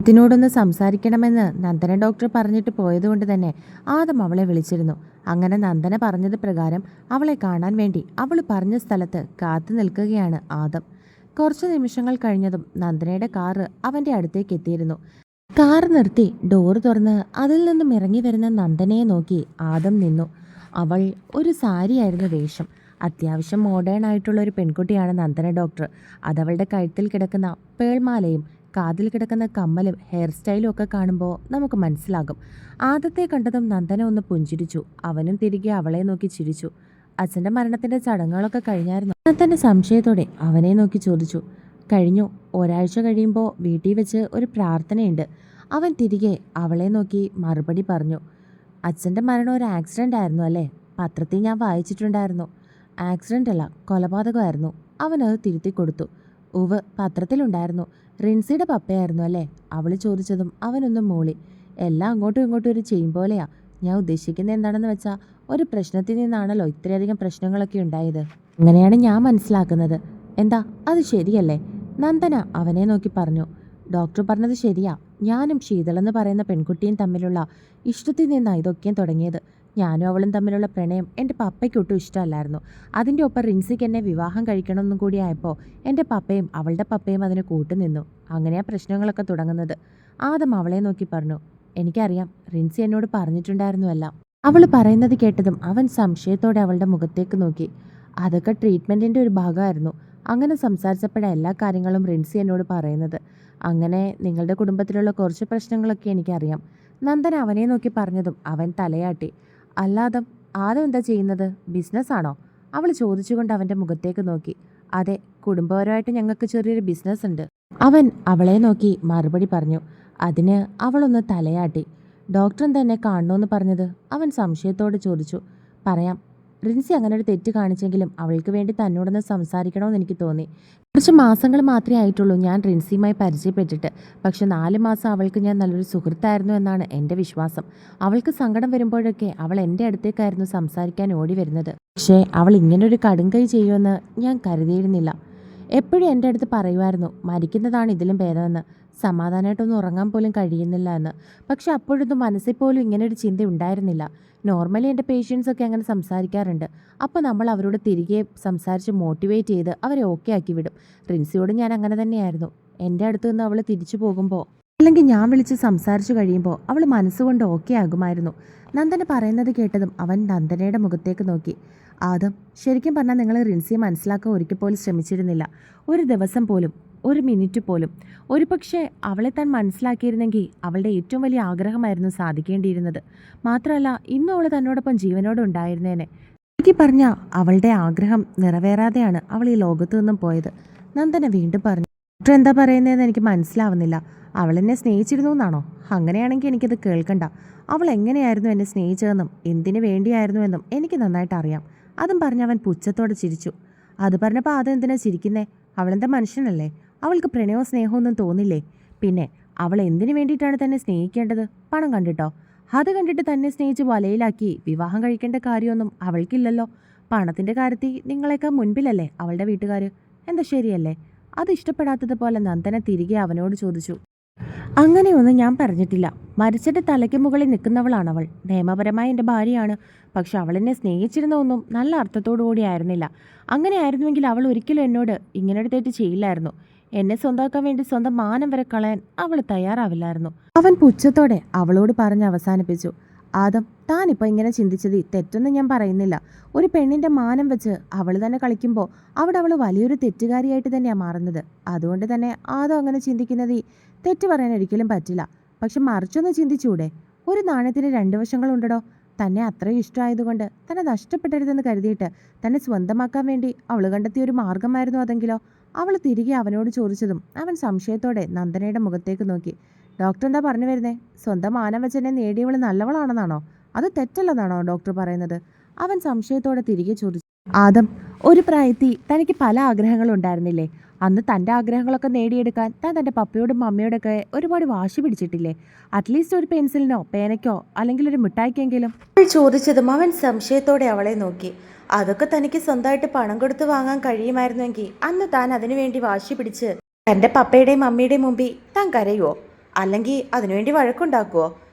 ആദത്തിനോടൊന്ന് സംസാരിക്കണമെന്ന് നന്ദന ഡോക്ടർ പറഞ്ഞിട്ട് പോയതുകൊണ്ട് തന്നെ ആദം അവളെ വിളിച്ചിരുന്നു. അങ്ങനെ നന്ദന പറഞ്ഞത് പ്രകാരം അവളെ കാണാൻ വേണ്ടി അവൾ പറഞ്ഞ സ്ഥലത്ത് കാത്തു നിൽക്കുകയാണ് ആദം. കുറച്ച് നിമിഷങ്ങൾ കഴിഞ്ഞതും നന്ദനയുടെ കാറ് അവൻ്റെ അടുത്തേക്ക് എത്തിയിരുന്നു. കാർ നിർത്തി ഡോറ് തുറന്ന് അതിൽ നിന്നും ഇറങ്ങി വരുന്ന നന്ദനയെ നോക്കി ആദം നിന്നു. അവൾ ഒരു സാരിയായിരുന്നു വേഷം. അത്യാവശ്യം മോഡേൺ ആയിട്ടുള്ള ഒരു പെൺകുട്ടിയാണ് നന്ദന ഡോക്ടർ. അതവളുടെ കഴുത്തിൽ കിടക്കുന്ന പേൾമാലയും കാതിൽ കിടക്കുന്ന കമ്മലും ഹെയർ സ്റ്റൈലും ഒക്കെ കാണുമ്പോൾ നമുക്ക് മനസ്സിലാകും. ആദത്തെ കണ്ടതും നന്ദന ഒന്ന് പുഞ്ചിരിച്ചു. അവനും തിരികെ അവളെ നോക്കി ചിരിച്ചു. അച്ഛൻ്റെ മരണത്തിൻ്റെ ചടങ്ങുകളൊക്കെ കഴിഞ്ഞായിരുന്നു. നന്ദന സംശയത്തോടെ അവനെ നോക്കി ചോദിച്ചു. കഴിഞ്ഞു. ഒരാഴ്ച കഴിയുമ്പോൾ വീട്ടിൽ വെച്ച് ഒരു പ്രാർത്ഥനയുണ്ട്. അവൻ തിരികെ അവളെ നോക്കി മറുപടി പറഞ്ഞു. അച്ഛൻ്റെ മരണം ഒരു ആക്സിഡൻ്റ് ആയിരുന്നു അല്ലേ? പത്രത്തിൽ ഞാൻ വായിച്ചിട്ടുണ്ടായിരുന്നു. ആക്സിഡൻ്റ് അല്ല, കൊലപാതകമായിരുന്നു. അവനത് തിരുത്തി കൊടുത്തു. ഉവ്, പത്രത്തിലുണ്ടായിരുന്നു. റിൻസിയുടെ പപ്പയായിരുന്നു അല്ലേ? അവൾ ചോദിച്ചതും അവനൊന്നും മൂളി. എല്ലാം അങ്ങോട്ടും ഇങ്ങോട്ടും ഒരു ചെയ്യും പോലെയാ. ഞാൻ ഉദ്ദേശിക്കുന്നത് എന്താണെന്ന് വെച്ചാൽ ഒരു പ്രശ്നത്തിൽ നിന്നാണല്ലോ ഇത്രയധികം പ്രശ്നങ്ങളൊക്കെ ഉണ്ടായത്. അങ്ങനെയാണ് ഞാൻ മനസ്സിലാക്കുന്നത്. എന്താ, അത് ശരിയല്ലേ? നന്ദന അവനെ നോക്കി പറഞ്ഞു. ഡോക്ടർ പറഞ്ഞത് ശരിയാ. ഞാനും ശീതളെന്ന് പറയുന്ന പെൺകുട്ടിയും തമ്മിലുള്ള ഇഷ്ടത്തിൽ നിന്നാണ് ഇതൊക്കെയും തുടങ്ങിയത്. ഞാനും അവളും തമ്മിലുള്ള പ്രണയം എൻ്റെ പപ്പയ്ക്ക് ഒട്ടും ഇഷ്ടമല്ലായിരുന്നു. അതിൻ്റെ ഒപ്പം റിൻസിക്ക് എന്നെ വിവാഹം കഴിക്കണമെന്നും കൂടി ആയപ്പോൾ എൻ്റെ പപ്പയും അവളുടെ പപ്പയും അതിന് കൂട്ടുനിന്നു. അങ്ങനെയാ പ്രശ്നങ്ങളൊക്കെ തുടങ്ങുന്നത്. ആദം അവളെ നോക്കി പറഞ്ഞു. എനിക്കറിയാം, റിൻസി എന്നോട് പറഞ്ഞിട്ടുണ്ടായിരുന്നു എല്ലാം. അവൾ പറയുന്നത് കേട്ടതും അവൻ സംശയത്തോടെ അവളുടെ മുഖത്തേക്ക് നോക്കി. അതൊക്കെ ട്രീറ്റ്മെൻറ്റിൻ്റെ ഒരു ഭാഗമായിരുന്നു. അങ്ങനെ സംസാരിച്ചപ്പോഴാണ് എല്ലാ കാര്യങ്ങളും റിൻസി എന്നോട് പറയുന്നത്. അങ്ങനെ നിങ്ങളുടെ കുടുംബത്തിലുള്ള കുറച്ച് പ്രശ്നങ്ങളൊക്കെ എനിക്കറിയാം. നന്ദന അവനെ നോക്കി പറഞ്ഞതും അവൻ തലയാട്ടി. അല്ലാതെ ആദം എന്താ ചെയ്യുന്നത്? ബിസിനസ്സാണോ? അവൾ ചോദിച്ചുകൊണ്ട് അവൻ്റെ മുഖത്തേക്ക് നോക്കി. അതെ, കുടുംബപരമായിട്ട് ഞങ്ങൾക്ക് ചെറിയൊരു ബിസിനസ് ഉണ്ട്. അവൻ അവളെ നോക്കി മറുപടി പറഞ്ഞു. അതിന് അവളൊന്ന് തലയാട്ടി. ഡോക്ടർ എന്താ എന്നെ കാണണമെന്ന് പറഞ്ഞത്? അവൻ സംശയത്തോട് ചോദിച്ചു. പറയാം. റിൻസി അങ്ങനെ ഒരു തെറ്റ് കാണിച്ചെങ്കിലും അവൾക്ക് വേണ്ടി തന്നോടൊന്ന് സംസാരിക്കണമെന്ന് എനിക്ക് തോന്നി. കുറച്ച് മാസങ്ങൾ മാത്രമേ ആയിട്ടുള്ളൂ ഞാൻ റിൻസിയുമായി പരിചയപ്പെട്ടിട്ട്. പക്ഷെ 4 മാസം അവൾക്ക് ഞാൻ നല്ലൊരു സുഹൃത്തായിരുന്നു എന്നാണ് എൻ്റെ വിശ്വാസം. അവൾക്ക് സങ്കടം വരുമ്പോഴൊക്കെ അവൾ എൻ്റെ അടുത്തേക്കായിരുന്നു സംസാരിക്കാൻ ഓടി വരുന്നത്. പക്ഷേ അവൾ ഇങ്ങനൊരു കടുംകൈ ചെയ്യുമെന്ന് ഞാൻ കരുതിയിരുന്നില്ല. എപ്പോഴും എൻ്റെ അടുത്ത് പറയുമായിരുന്നു മരിക്കുന്നതാണ് ഇതിലും ഭേദമെന്ന്. സമാധാനമായിട്ടൊന്നും ഉറങ്ങാൻ പോലും കഴിയുന്നില്ല എന്ന്. പക്ഷെ അപ്പോഴൊന്നും മനസ്സിൽ പോലും ഇങ്ങനൊരു ചിന്ത ഉണ്ടായിരുന്നില്ല. നോർമലി എൻ്റെ പേഷ്യൻസൊക്കെ അങ്ങനെ സംസാരിക്കാറുണ്ട്. അപ്പോൾ നമ്മൾ അവരോട് തിരികെ സംസാരിച്ച് മോട്ടിവേറ്റ് ചെയ്ത് അവരെ ഓക്കെ ആക്കി വിടും. റിൻസിയോട് ഞാൻ അങ്ങനെ തന്നെയായിരുന്നു. എൻ്റെ അടുത്ത് നിന്ന് അവൾ തിരിച്ചു പോകുമ്പോൾ അല്ലെങ്കിൽ ഞാൻ വിളിച്ച് സംസാരിച്ചു കഴിയുമ്പോൾ അവൾ മനസ്സുകൊണ്ട് ഓക്കെ ആകുമായിരുന്നു. നന്ദന പറയുന്നത് കേട്ടതും അവൻ നന്ദനയുടെ മുഖത്തേക്ക് നോക്കി. ആദം, ശരിക്കും പറഞ്ഞാൽ നിങ്ങൾ റിൻസിയെ മനസ്സിലാക്കാൻ ഒരിക്കൽ പോലും ശ്രമിച്ചിരുന്നില്ല. ഒരു ദിവസം പോലും, ഒരു മിനിറ്റ് പോലും. ഒരു പക്ഷേ അവളെ താൻ മനസ്സിലാക്കിയിരുന്നെങ്കിൽ അവളുടെ ഏറ്റവും വലിയ ആഗ്രഹമായിരുന്നു സാധിക്കേണ്ടിയിരുന്നത്. മാത്രമല്ല, ഇന്നും അവൾ തന്നോടൊപ്പം ജീവനോട് ഉണ്ടായിരുന്നേനെ. എനിക്ക് പറഞ്ഞ അവളുടെ ആഗ്രഹം നിറവേറാതെയാണ് അവൾ ഈ ലോകത്തു നിന്നും പോയത്. നന്ദന വീണ്ടും പറഞ്ഞു. ഡോക്ടർ എന്താ പറയുന്നതെന്ന് എനിക്ക് മനസ്സിലാവുന്നില്ല. അവൾ എന്നെ സ്നേഹിച്ചിരുന്നു എന്നാണോ? അങ്ങനെയാണെങ്കിൽ എനിക്കത് കേൾക്കണ്ട. അവൾ എങ്ങനെയായിരുന്നു എന്നെ സ്നേഹിച്ചതെന്നും എന്തിനു വേണ്ടിയായിരുന്നു എന്നും എനിക്ക് നന്നായിട്ട് അറിയാം. അതും പറഞ്ഞ് അവൻ പുച്ഛത്തോടെ ചിരിച്ചു. അത് പറഞ്ഞപ്പോൾ ആദ്യം എന്തിനാ ചിരിക്കുന്നേ? അവളെന്താ മനുഷ്യനല്ലേ? അവൾക്ക് പ്രണയവും സ്നേഹമൊന്നും തോന്നില്ലേ? പിന്നെ അവൾ എന്തിനു വേണ്ടിയിട്ടാണ് തന്നെ സ്നേഹിക്കേണ്ടത്? പണം കണ്ടിട്ടോ? അത് കണ്ടിട്ട് തന്നെ സ്നേഹിച്ച് വലയിലാക്കി വിവാഹം കഴിക്കേണ്ട കാര്യമൊന്നും അവൾക്കില്ലല്ലോ. പണത്തിൻ്റെ കാര്യത്തിൽ നിങ്ങളെക്കാൾ മുൻപിലല്ലേ അവളുടെ വീട്ടുകാർ? എന്താ ശരിയല്ലേ? അത് ഇഷ്ടപ്പെടാത്തതുപോലെ നന്ദന തിരികെ അവനോട് ചോദിച്ചു. അങ്ങനെയൊന്നും ഞാൻ പറഞ്ഞിട്ടില്ല. മരിച്ചിട്ട് തലയ്ക്ക് മുകളിൽ നിൽക്കുന്നവളാണ് അവൾ. നിയമപരമായി എൻ്റെ ഭാര്യയാണ്. പക്ഷെ അവളെന്നെ സ്നേഹിച്ചിരുന്ന ഒന്നും നല്ല അർത്ഥത്തോടു കൂടി ആയിരുന്നില്ല. അങ്ങനെ ആയിരുന്നുവെങ്കിൽ അവൾ ഒരിക്കലും എന്നോട് ഇങ്ങനൊരു തെറ്റ് ചെയ്യില്ലായിരുന്നു. എന്നെ സ്വന്തമാക്കാൻ വേണ്ടി സ്വന്തം മാനം വരെ കളയാൻ അവൾ തയ്യാറാവില്ലായിരുന്നു. അവൻ പുച്ഛത്തോടെ അവളോട് പറഞ്ഞ് അവസാനിപ്പിച്ചു. ആദം, താനിപ്പോൾ ഇങ്ങനെ ചിന്തിച്ചത് തെറ്റൊന്നും ഞാൻ പറയുന്നില്ല. ഒരു പെണ്ണിൻ്റെ മാനം വെച്ച് അവൾ തന്നെ കളിക്കുമ്പോൾ അവിടെ അവൾ വലിയൊരു തെറ്റുകാരിയായിട്ട് തന്നെയാണ് മാറുന്നത്. അതുകൊണ്ട് തന്നെ ആദം അങ്ങനെ ചിന്തിക്കുന്നത് തെറ്റ് പറയാൻ ഒരിക്കലും പറ്റില്ല. പക്ഷെ മറിച്ചൊന്ന് ചിന്തിച്ചൂടെ? ഒരു നാണയത്തിന് 2 വശങ്ങളുണ്ടോ? തന്നെ അത്രയും ഇഷ്ടമായതുകൊണ്ട് തന്നെ നഷ്ടപ്പെടരുതെന്ന് കരുതിയിട്ട് തന്നെ സ്വന്തമാക്കാൻ വേണ്ടി അവൾ കണ്ടെത്തിയ ഒരു മാർഗമായിരുന്നു അതെങ്കിലോ? അവൾ തിരികെ അവനോട് ചോദിച്ചതും അവൻ സംശയത്തോടെ നന്ദനയുടെ മുഖത്തേക്ക് നോക്കി. ഡോക്ടർ എന്താ പറഞ്ഞു വരുന്നേ? സ്വന്തം മാനം വെച്ചെന്നെ നേടിയവൾ നല്ലവളാണെന്നാണോ? അത് തെറ്റല്ലെന്നാണോ ഡോക്ടർ പറയുന്നത്? അവൻ സംശയത്തോടെ തിരികെ ചോദിച്ചു. ആദം, ഒരു പ്രായത്തിൽ തനിക്ക് പല ആഗ്രഹങ്ങളും ഉണ്ടായിരുന്നില്ലേ? അന്ന് തൻ്റെ ആഗ്രഹങ്ങളൊക്കെ നേടിയെടുക്കാൻ താൻ തൻ്റെ പപ്പയോടും മമ്മയോടൊക്കെ ഒരുപാട് വാശി പിടിച്ചിട്ടില്ലേ? അറ്റ്ലീസ്റ്റ് ഒരു പെൻസിലിനോ പേനയ്ക്കോ അല്ലെങ്കിൽ ഒരു മിഠായിക്കെങ്കിലും? അവൾ ചോദിച്ചതും അവൻ സംശയത്തോടെ അവളെ നോക്കി. അതൊക്കെ തനിക്ക് സ്വന്തമായിട്ട് പണം കൊടുത്ത് വാങ്ങാൻ കഴിയുമായിരുന്നെങ്കിൽ അന്ന് താൻ അതിനുവേണ്ടി വാശി പിടിച്ച് തൻ്റെ പപ്പയുടെയും മമ്മിയുടെയും മുമ്പിൽ താൻ കരയുവോ? അല്ലെങ്കിൽ അതിനുവേണ്ടി വഴക്കുണ്ടാക്കുവോ?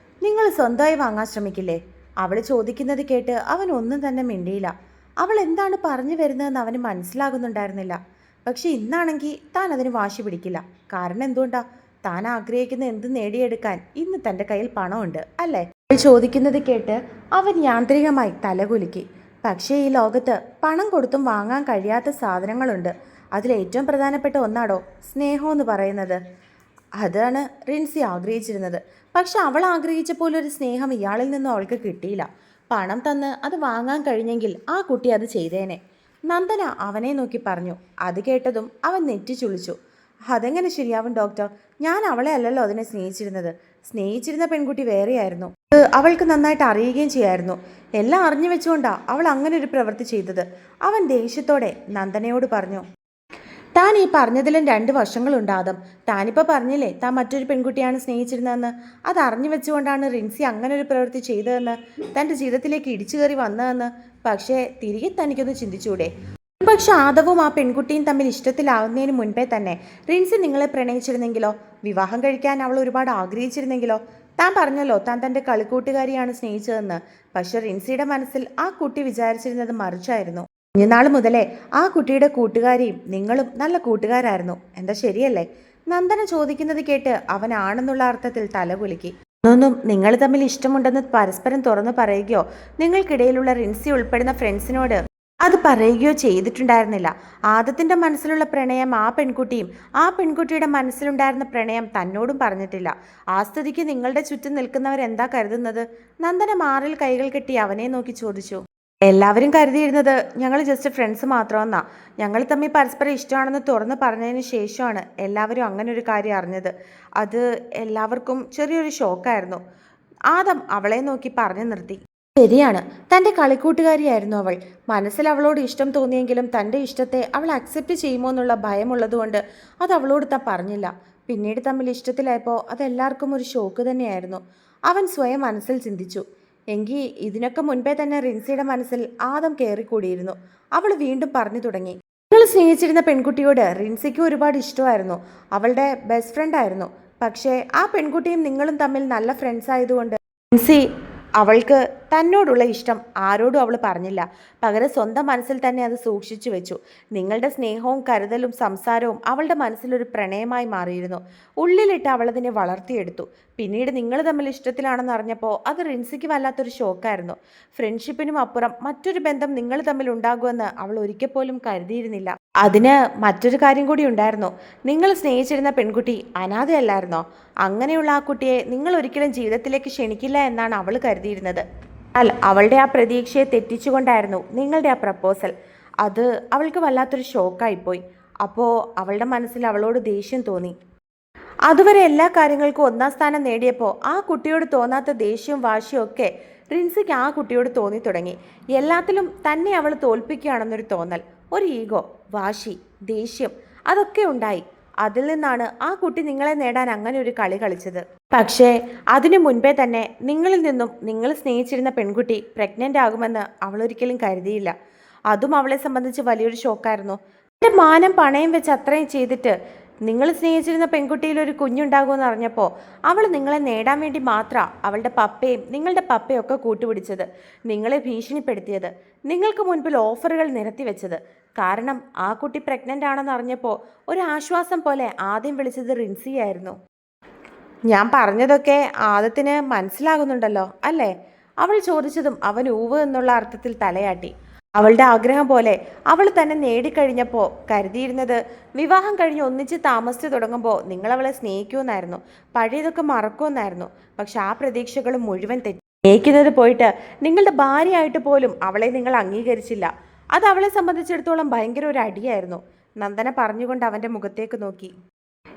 നിങ്ങൾ സ്വന്തമായി വാങ്ങാൻ ശ്രമിക്കില്ലേ? അവൾ ചോദിക്കുന്നത് കേട്ട് അവൻ ഒന്നും തന്നെ മിണ്ടിയില്ല. അവൾ എന്താണ് പറഞ്ഞു വരുന്നതെന്ന് അവന് മനസ്സിലാകുന്നുണ്ടായിരുന്നില്ല. പക്ഷെ ഇന്നാണെങ്കിൽ താൻ അതിന് വാശി പിടിക്കില്ല. കാരണം എന്തുകൊണ്ടാ? താൻ ആഗ്രഹിക്കുന്ന എന്ത് നേടിയെടുക്കാൻ ഇന്ന് തൻ്റെ കയ്യിൽ പണമുണ്ട് അല്ലേ? അവൾ ചോദിക്കുന്നത് കേട്ട് അവൻ യാന്ത്രികമായി തലകുലുക്കി. പക്ഷേ ഈ ലോകത്ത് പണം കൊടുത്തും വാങ്ങാൻ കഴിയാത്ത സാധനങ്ങളുണ്ട്. അതിലേറ്റവും പ്രധാനപ്പെട്ട ഒന്നാടോ സ്നേഹമെന്ന് പറയുന്നത്. അതാണ് റിൻസി ആഗ്രഹിച്ചിരുന്നത്. പക്ഷെ അവൾ ആഗ്രഹിച്ച പോലെ ഒരു സ്നേഹം ഇയാളിൽ നിന്നും അവൾക്ക് കിട്ടിയില്ല. പണം തന്ന് അത് വാങ്ങാൻ കഴിഞ്ഞെങ്കിൽ ആ കുട്ടി അത് ചെയ്തേനെ. നന്ദന അവനെ നോക്കി പറഞ്ഞു. അത് കേട്ടതും അവൻ നെറ്റി ചുളിച്ചു. അതെങ്ങനെ ശരിയാവും ഡോക്ടർ? ഞാൻ അവളെ അല്ലല്ലോ അതിനെ സ്നേഹിച്ചിരുന്നത്. സ്നേഹിച്ചിരുന്ന പെൺകുട്ടി വേറെയായിരുന്നു. അത് അവൾക്ക് നന്നായിട്ട് അറിയുകയും ചെയ്യായിരുന്നു. എല്ലാം അറിഞ്ഞു വെച്ചുകൊണ്ടാ അവൾ അങ്ങനെ ഒരു പ്രവൃത്തി ചെയ്തത്. അവൻ ദേഷ്യത്തോടെ നന്ദനയോട് പറഞ്ഞു. താൻ ഈ പറഞ്ഞതിലും 2 വശങ്ങളുണ്ടാകും. താനിപ്പോൾ പറഞ്ഞില്ലേ താൻ മറ്റൊരു പെൺകുട്ടിയാണ് സ്നേഹിച്ചിരുന്നതെന്ന്. അത് അറിഞ്ഞു വെച്ചുകൊണ്ടാണ് റിൻസി അങ്ങനെ ഒരു പ്രവൃത്തി ചെയ്തതെന്ന്, തൻ്റെ ജീവിതത്തിലേക്ക് ഇടിച്ചു കയറി വന്നതെന്ന്. പക്ഷേ തിരികെ തനിക്കൊന്ന് ചിന്തിച്ചൂടെ? പക്ഷെ ആദവും ആ പെൺകുട്ടിയും തമ്മിൽ ഇഷ്ടത്തിലാവുന്നതിന് മുൻപേ തന്നെ റിൻസി നിങ്ങളെ പ്രണയിച്ചിരുന്നെങ്കിലോ? വിവാഹം കഴിക്കാൻ അവൾ ഒരുപാട് ആഗ്രഹിച്ചിരുന്നെങ്കിലോ? താൻ പറഞ്ഞല്ലോ താൻ തൻ്റെ കളിക്കൂട്ടുകാരിയാണ് സ്നേഹിച്ചതെന്ന്. പക്ഷെ റിൻസിയുടെ മനസ്സിൽ ആ കുട്ടി വിചാരിച്ചിരുന്നത് മറിച്ചായിരുന്നു. കുഞ്ഞുനാൾ മുതലേ ആ കുട്ടിയുടെ കൂട്ടുകാരിയും നിങ്ങളും നല്ല കൂട്ടുകാരായിരുന്നു. എന്താ ശരിയല്ലേ? നന്ദന ചോദിക്കുന്നത് കേട്ട് അവനാണെന്നുള്ള അർത്ഥത്തിൽ തലകുലുക്കി. ഒന്നും നിങ്ങൾ തമ്മിൽ ഇഷ്ടമുണ്ടെന്ന് പരസ്പരം തുറന്നു പറയുകയോ നിങ്ങൾക്കിടയിലുള്ള റിൻസി ഉൾപ്പെടുന്ന ഫ്രണ്ട്സിനോട് അത് പറയുകയോ ചെയ്തിട്ടുണ്ടായിരുന്നില്ല. ആദത്തിന്റെ മനസ്സിലുള്ള പ്രണയം ആ പെൺകുട്ടിയും ആ പെൺകുട്ടിയുടെ മനസ്സിലുണ്ടായിരുന്ന പ്രണയം തന്നോടും പറഞ്ഞിട്ടില്ല. ആ സ്ഥിതിക്ക് നിങ്ങളുടെ ചുറ്റും നിൽക്കുന്നവരെന്താ കരുതുന്നത്? നന്ദന മാറിൽ കൈകൾ കെട്ടി അവനെ നോക്കി ചോദിച്ചു. എല്ലാവരും കരുതിയിരുന്നത് ഞങ്ങൾ ജസ്റ്റ് ഫ്രണ്ട്സ് മാത്രമെന്നാ. ഞങ്ങൾ തമ്മിൽ പരസ്പരം ഇഷ്ടമാണെന്ന് തുറന്ന് പറഞ്ഞതിന് ശേഷമാണ് എല്ലാവരും അങ്ങനെ ഒരു കാര്യം അറിഞ്ഞത്. അത് എല്ലാവർക്കും ചെറിയൊരു ഷോക്കായിരുന്നു. ആദം അവളെ നോക്കി പറഞ്ഞു നിർത്തി. ശരിയാണ്, തൻ്റെ കളിക്കൂട്ടുകാരിയായിരുന്നു അവൾ. മനസ്സിൽ അവളോട് ഇഷ്ടം തോന്നിയെങ്കിലും തൻ്റെ ഇഷ്ടത്തെ അവൾ അക്സെപ്റ്റ് ചെയ്യുമോ എന്നുള്ള ഭയമുള്ളതുകൊണ്ട് അത് അവളോട് താൻ പറഞ്ഞില്ല. പിന്നീട് തമ്മിൽ ഇഷ്ടത്തിലായപ്പോൾ അതെല്ലാവർക്കും ഒരു ഷോക്ക് തന്നെയായിരുന്നു. അവൻ സ്വയം മനസ്സിൽ ചിന്തിച്ചു. എങ്കിൽ ഇതിനൊക്കെ മുൻപേ തന്നെ റിൻസിയുടെ മനസ്സിൽ ആദം കയറിക്കൂടിയിരുന്നു. അവൾ വീണ്ടും പറഞ്ഞു തുടങ്ങി. നിങ്ങൾ സ്നേഹിച്ചിരുന്ന പെൺകുട്ടിയോട് റിൻസിക്ക് ഒരുപാട് ഇഷ്ടമായിരുന്നു. അവളുടെ ബെസ്റ്റ് ഫ്രണ്ട് ആയിരുന്നു. പക്ഷേ ആ പെൺകുട്ടിയും നിങ്ങളും തമ്മിൽ നല്ല ഫ്രണ്ട്സ് ആയതുകൊണ്ട് റിൻസി അവൾക്ക് തന്നോടുള്ള ഇഷ്ടം ആരോടും അവൾ പറഞ്ഞില്ല. പകരം സ്വന്തം മനസ്സിൽ തന്നെ അത് സൂക്ഷിച്ചു വെച്ചു. നിങ്ങളുടെ സ്നേഹവും കരുതലും സംസാരവും അവളുടെ മനസ്സിലൊരു പ്രണയമായി മാറിയിരുന്നു. ഉള്ളിലിട്ട് അവളതിനെ വളർത്തിയെടുത്തു. പിന്നീട് നിങ്ങൾ തമ്മിൽ ഇഷ്ടത്തിലാണെന്ന് അറിഞ്ഞപ്പോൾ അത് റിൻസിക്ക് വല്ലാത്തൊരു ഷോക്കായിരുന്നു. ഫ്രണ്ട്ഷിപ്പിനും അപ്പുറം മറ്റൊരു ബന്ധം നിങ്ങൾ തമ്മിൽ ഉണ്ടാകുമെന്ന് അവൾ ഒരിക്കൽ പോലും കരുതിയിരുന്നില്ല. അതിന് മറ്റൊരു കാര്യം കൂടി ഉണ്ടായിരുന്നു. നിങ്ങൾ സ്നേഹിച്ചിരുന്ന പെൺകുട്ടി അനാഥയല്ലായിരുന്നോ? അങ്ങനെയുള്ള ആ കുട്ടിയെ നിങ്ങൾ ഒരിക്കലും ജീവിതത്തിലേക്ക് ക്ഷണിക്കില്ല എന്നാണ് അവൾ കരുതിയിരുന്നത്. എന്നാൽ അവളുടെ ആ പ്രതീക്ഷയെ തെറ്റിച്ചുകൊണ്ടായിരുന്നു നിങ്ങളുടെ ആ പ്രപ്പോസൽ. അത് അവൾക്ക് വല്ലാത്തൊരു ഷോക്കായിപ്പോയി. അപ്പോൾ അവളുടെ മനസ്സിൽ അവളോട് ദേഷ്യം തോന്നി. അതുവരെ എല്ലാ കാര്യങ്ങൾക്കും 1-ാം സ്ഥാനം നേടിയപ്പോൾ ആ കുട്ടിയോട് തോന്നാത്ത ദേഷ്യവും വാശിയും ഒക്കെ റിൻസിക്ക് ആ കുട്ടിയോട് തോന്നി തുടങ്ങി. എല്ലാത്തിലും തന്നെ അവൾ തോൽപ്പിക്കുകയാണെന്നൊരു തോന്നൽ, ഒരു ഈഗോ, വാശി, ദേഷ്യം അതൊക്കെ ഉണ്ടായി. അതിൽ നിന്നാണ് ആ കുട്ടി നിങ്ങളെ നേടാൻ അങ്ങനെ ഒരു കളി കളിച്ചത്. പക്ഷേ അതിനു മുൻപേ തന്നെ നിങ്ങളിൽ നിന്നും നിങ്ങൾ സ്നേഹിച്ചിരുന്ന പെൺകുട്ടി പ്രഗ്നൻ്റ് ആകുമെന്ന് അവൾ ഒരിക്കലും കരുതിയില്ല. അതും അവളെ സംബന്ധിച്ച് വലിയൊരു ഷോക്കായിരുന്നു. എൻ്റെ മാനം പണയം വെച്ച് അത്രയും ചെയ്തിട്ട് നിങ്ങൾ സ്നേഹിച്ചിരുന്ന പെൺകുട്ടിയിൽ ഒരു കുഞ്ഞുണ്ടാകുമെന്ന് അറിഞ്ഞപ്പോൾ അവൾ നിങ്ങളെ നേടാൻ വേണ്ടി മാത്രമാണ് അവളുടെ പപ്പയും നിങ്ങളുടെ പപ്പയും ഒക്കെ കൂട്ടുപിടിച്ചത്, നിങ്ങളെ ഭീഷണിപ്പെടുത്തിയത്, നിങ്ങൾക്ക് മുൻപിൽ ഓഫറുകൾ നിരത്തി വെച്ചത്. കാരണം ആ കുട്ടി പ്രഗ്നൻ്റ് ആണെന്ന് അറിഞ്ഞപ്പോൾ ഒരു ആശ്വാസം പോലെ ആദ്യം വിളിച്ചത് റിൻസിയായിരുന്നു. ഞാൻ പറഞ്ഞതൊക്കെ ആദത്തിന് മനസ്സിലാകുന്നുണ്ടല്ലോ അല്ലേ? അവൾ ചോദിച്ചതും അവൻ ഊവ് എന്നുള്ള അർത്ഥത്തിൽ തലയാട്ടി. അവളുടെ ആഗ്രഹം പോലെ അവൾ തന്നെ നേടിക്കഴിഞ്ഞപ്പോൾ കരുതിയിരുന്നത് വിവാഹം കഴിഞ്ഞ് ഒന്നിച്ച് താമസിച്ച് തുടങ്ങുമ്പോൾ നിങ്ങളവളെ സ്നേഹിക്കുമെന്നായിരുന്നു, പഴയതൊക്കെ മറക്കുമെന്നായിരുന്നു. പക്ഷെ ആ പ്രതീക്ഷകൾ മുഴുവൻ തെറ്റി. സ്നേഹിക്കുന്നത് പോയിട്ട് നിങ്ങളുടെ ഭാര്യയായിട്ട് പോലും അവളെ നിങ്ങൾ അംഗീകരിച്ചില്ല. അത് അവളെ സംബന്ധിച്ചിടത്തോളം ഭയങ്കര ഒരു അടിയായിരുന്നു. നന്ദന പറഞ്ഞുകൊണ്ട് അവൻ്റെ മുഖത്തേക്ക് നോക്കി.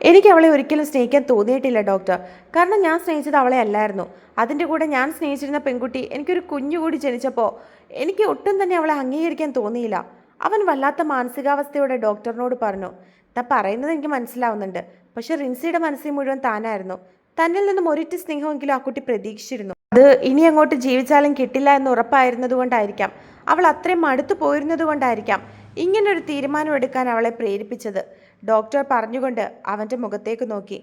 എനിക്ക് അവളെ ഒരിക്കലും സ്നേഹിക്കാൻ തോന്നിയിട്ടില്ല ഡോക്ടർ. കാരണം ഞാൻ സ്നേഹിച്ചത് അവളെ അല്ലായിരുന്നു. അതിൻ്റെ കൂടെ ഞാൻ സ്നേഹിച്ചിരുന്ന പെൺകുട്ടി എനിക്കൊരു കുഞ്ഞുകൂടി ജനിച്ചപ്പോൾ എനിക്ക് ഒട്ടും തന്നെ അവളെ അംഗീകരിക്കാൻ തോന്നിയില്ല. അവൻ വല്ലാത്ത മാനസികാവസ്ഥയോടെ ഡോക്ടറിനോട് പറഞ്ഞു. താൻ പറയുന്നത് എനിക്ക് മനസ്സിലാവുന്നുണ്ട്. പക്ഷെ റിൻസിയുടെ മനസ്സിൽ മുഴുവൻ താനായിരുന്നു. തന്നിൽ നിന്നും ഒരിറ്റ് സ്നേഹമെങ്കിലും ആ കുട്ടി പ്രതീക്ഷിച്ചിരുന്നു. അത് ഇനി അങ്ങോട്ട് ജീവിച്ചാലും കിട്ടില്ല എന്ന് ഉറപ്പായിരുന്നത് കൊണ്ടായിരിക്കാം, അവൾ അത്രയും മടുത്തു പോയിരുന്നത് കൊണ്ടായിരിക്കാം ഇങ്ങനൊരു തീരുമാനം എടുക്കാൻ അവളെ പ്രേരിപ്പിച്ചത്. ഡോക്ടർ പറഞ്ഞുകൊണ്ട് അവൻ്റെ മുഖത്തേക്ക് നോക്കി.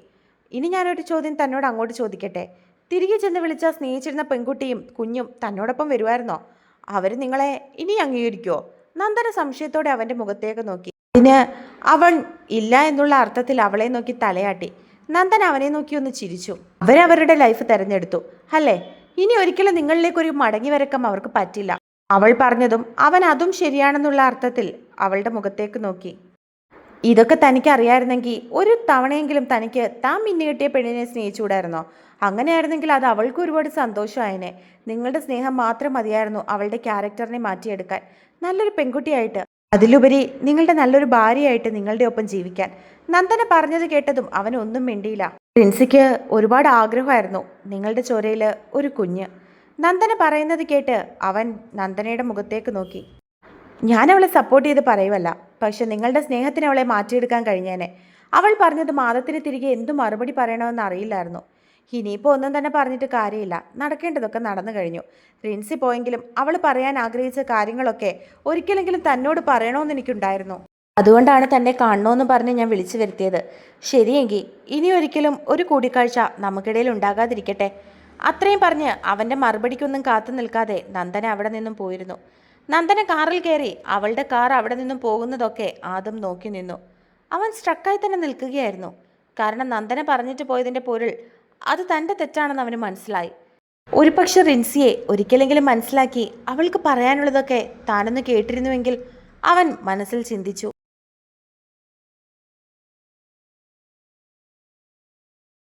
ഇനി ഞാനൊരു ചോദ്യം തന്നോട് അങ്ങോട്ട് ചോദിക്കട്ടെ. തിരികെ ചെന്ന് വിളിച്ച സ്നേഹിച്ചിരുന്ന പെൺകുട്ടിയും കുഞ്ഞും തന്നോടൊപ്പം വരുമായിരുന്നോ? അവർ നിങ്ങളെ ഇനി അംഗീകരിക്കുമോ? നന്ദന സംശയത്തോടെ അവൻ്റെ മുഖത്തേക്ക് നോക്കി. അതിന് അവൻ ഇല്ല എന്നുള്ള അർത്ഥത്തിൽ അവളെ നോക്കി തലയാട്ടി. നന്ദൻ അവനെ നോക്കി ഒന്ന് ചിരിച്ചു. അവരവരുടെ ലൈഫ് തിരഞ്ഞെടുത്തു അല്ലേ? ഇനി ഒരിക്കലും നിങ്ങളിലേക്കൊരു മടങ്ങി വരക്കം അവർക്ക് പറ്റില്ല. അവൾ പറഞ്ഞതും അവൻ അതും ശരിയാണെന്നുള്ള അർത്ഥത്തിൽ അവളുടെ മുഖത്തേക്ക് നോക്കി. ഇതൊക്കെ തനിക്ക് അറിയായിരുന്നെങ്കിൽ ഒരു തവണയെങ്കിലും തനിക്ക് താൻ മിന്നുകെട്ടിയ പെണ്ണിനെ സ്നേഹിച്ചുകൂടായിരുന്നോ? അങ്ങനെയായിരുന്നെങ്കിൽ അത് അവൾക്ക് ഒരുപാട് സന്തോഷമായേനെ. നിങ്ങളുടെ സ്നേഹം മാത്രം മതിയായിരുന്നു അവളുടെ ക്യാരക്ടറിനെ മാറ്റിയെടുക്കാൻ. നല്ലൊരു പെൺകുട്ടിയായിട്ട്, അതിലുപരി നിങ്ങളുടെ നല്ലൊരു ഭാര്യയായിട്ട് നിങ്ങളുടെ ഒപ്പം ജീവിക്കാൻ. നന്ദന പറഞ്ഞത് കേട്ടതും അവൻ ഒന്നും മിണ്ടിയില്ല. പ്രിൻസിക്ക് ഒരുപാട് ആഗ്രഹമായിരുന്നു നിങ്ങളുടെ ചോരയിൽ ഒരു കുഞ്ഞ്. നന്ദന പറയുന്നത് കേട്ട് അവൻ നന്ദനയുടെ മുഖത്തേക്ക് നോക്കി. ഞാൻ അവളെ സപ്പോർട്ട് ചെയ്ത് പറയുമല്ല, പക്ഷെ നിങ്ങളുടെ സ്നേഹത്തിന് അവളെ മാറ്റിയെടുക്കാൻ കഴിഞ്ഞേനെ. അവൾ പറഞ്ഞത് മാദത്തിന് തിരികെ എന്തു മറുപടി പറയണമെന്ന് അറിയില്ലായിരുന്നു. ഇനിയിപ്പോൾ ഒന്നും തന്നെ പറഞ്ഞിട്ട് കാര്യമില്ല, നടക്കേണ്ടതൊക്കെ നടന്നു കഴിഞ്ഞു. റിൻസി പോയെങ്കിലും അവൾ പറയാൻ ആഗ്രഹിച്ച കാര്യങ്ങളൊക്കെ ഒരിക്കലെങ്കിലും തന്നോട് പറയണമെന്ന് എനിക്കുണ്ടായിരുന്നു. അതുകൊണ്ടാണ് തന്നെ കാണണമെന്ന് പറഞ്ഞ് ഞാൻ വിളിച്ചു വരുത്തിയത്. ശരിയെങ്കിൽ ഇനി ഒരിക്കലും ഒരു കൂടിക്കാഴ്ച നമുക്കിടയിൽ ഉണ്ടാകാതിരിക്കട്ടെ. അത്രയും പറഞ്ഞ് അവൻ്റെ മറുപടിക്കൊന്നും കാത്തു നിൽക്കാതെ നന്ദന അവിടെ നിന്നും പോയിരുന്നു. നന്ദന കാറിൽ കയറി അവളുടെ കാർ അവിടെ നിന്നും പോകുന്നതൊക്കെ ആദം നോക്കി നിന്നു. അവൻ സ്ട്രക്കായി തന്നെ നിൽക്കുകയായിരുന്നു. കാരണം നന്ദന പറഞ്ഞിട്ട് പോയതിൻ്റെ പൊരുൾ അത് തൻ്റെ തെറ്റാണെന്ന് അവന് മനസ്സിലായി. ഒരുപക്ഷെ റിൻസിയെ ഒരിക്കലെങ്കിലും മനസ്സിലാക്കി അവൾക്ക് പറയാനുള്ളതൊക്കെ താനൊന്ന് കേട്ടിരുന്നുവെങ്കിൽ അവൻ മനസ്സിൽ ചിന്തിച്ചു.